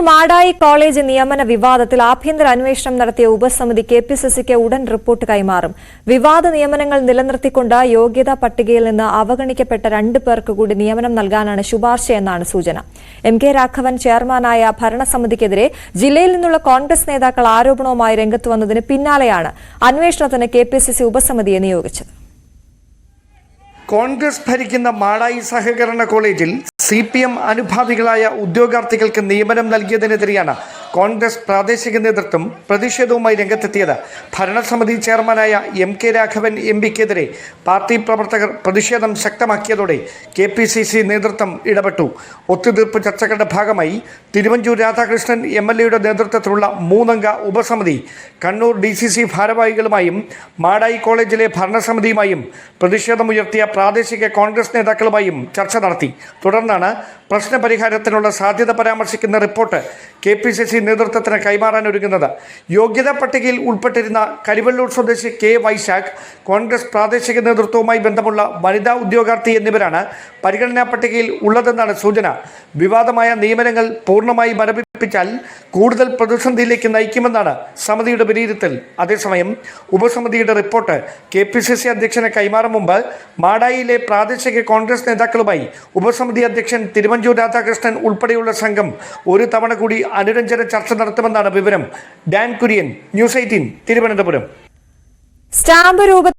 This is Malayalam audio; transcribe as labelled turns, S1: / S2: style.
S1: മാടായി കോളേജ് നിയമന വിവാദത്തിൽ ആഭ്യന്തര അന്വേഷണം നടത്തിയ ഉപസമിതി കെപിസിസിക്ക് ഉടൻ റിപ്പോർട്ട് കൈമാറും. വിവാദ നിയമനങ്ങൾ നിലനിർത്തിക്കൊണ്ട് യോഗ്യതാ പട്ടികയിൽ നിന്ന് അവഗണിക്കപ്പെട്ട 2 പേർക്ക് കൂടി നിയമനം നൽകാനാണ് ശുപാർശയെന്നാണ് സൂചന. എം.കെ. രാഘവൻ ചെയർമാനായ ഭരണസമിതിക്കെതിരെ ജില്ലയിൽ നിന്നുള്ള കോൺഗ്രസ് നേതാക്കൾ ആരോപണവുമായി രംഗത്ത് വന്നതിന് പിന്നാലെയാണ് അന്വേഷണത്തിന് കെപിസിസി ഉപസമിതിയെ നിയോഗിച്ചത്.
S2: കോൺഗ്രസ് ഭരിക്കുന്ന മാടായി സഹകരണ കോളേജിൽ CPM അനുഭാവികളായ ഉദ്യോഗാർത്ഥികൾക്ക് നിയമനം നൽകിയതിനെതിരെയാണ് കോൺഗ്രസ് പ്രാദേശിക നേതൃത്വം പ്രതിഷേധവുമായി രംഗത്തെത്തിയത്. ഭരണസമിതി ചെയർമാനായ എം.കെ. രാഘവൻ MPക്കെതിരെ പാർട്ടി പ്രവർത്തകർ പ്രതിഷേധം ശക്തമാക്കിയതോടെ KPCC നേതൃത്വം ഇടപെട്ടു. ഒത്തുതീർപ്പ് ചർച്ചകളുടെ ഭാഗമായി തിരുവഞ്ചൂർ രാധാകൃഷ്ണൻ MLAയുടെ നേതൃത്വത്തിലുള്ള 3-അംഗ ഉപസമിതി കണ്ണൂർ DCC ഭാരവാഹികളുമായും മാടായി കോളേജിലെ ഭരണസമിതിയുമായും പ്രതിഷേധമുയർത്തിയ പ്രാദേശിക കോൺഗ്രസ് നേതാക്കളുമായും ചർച്ച നടത്തി. തുടർന്നാണ് പ്രശ്നപരിഹാരത്തിനുള്ള സാധ്യത പരാമർശിക്കുന്ന റിപ്പോർട്ട് KPCC നേതൃത്വത്തിന് കൈമാറാനൊരുങ്ങുന്നത്. യോഗ്യതാ പട്ടികയിൽ ഉൾപ്പെട്ടിരുന്ന കരിവള്ളൂർ സ്വദേശി K. വൈശാഖ്, കോൺഗ്രസ് പ്രാദേശിക നേതൃത്വവുമായി ബന്ധമുള്ള വനിതാ ഉദ്യോഗാർത്ഥി എന്നിവരാണ് പരിഗണനാ പട്ടികയിൽ ഉള്ളതെന്നാണ് സൂചന. വിവാദമായ നിയമനങ്ങൾ പൂർണ്ണമായി മരവിപ്പിച്ചാൽ കൂടുതൽ പ്രതിസന്ധിയിലേക്ക് നയിക്കുമെന്നാണ് സമിതിയുടെ വിലയിരുത്തൽ. അതേസമയം ഉപസമിതിയുടെ റിപ്പോർട്ട് KPCC അധ്യക്ഷന് കൈമാറും മുമ്പ് മാടായിയിലെ പ്രാദേശിക കോൺഗ്രസ് നേതാക്കളുമായി ഉപസമിതി അധ്യക്ഷൻ തിരുവഞ്ചൂർ രാധാകൃഷ്ണൻ ഉൾപ്പെടെയുള്ള സംഘം ഒരു തവണ കൂടി അനുരഞ്ജന ചർച്ച നടത്തുമെന്നാണ് വിവരം. Dan Kurian, News 18, Thiruvananthapuram.
S1: Stamp രൂപ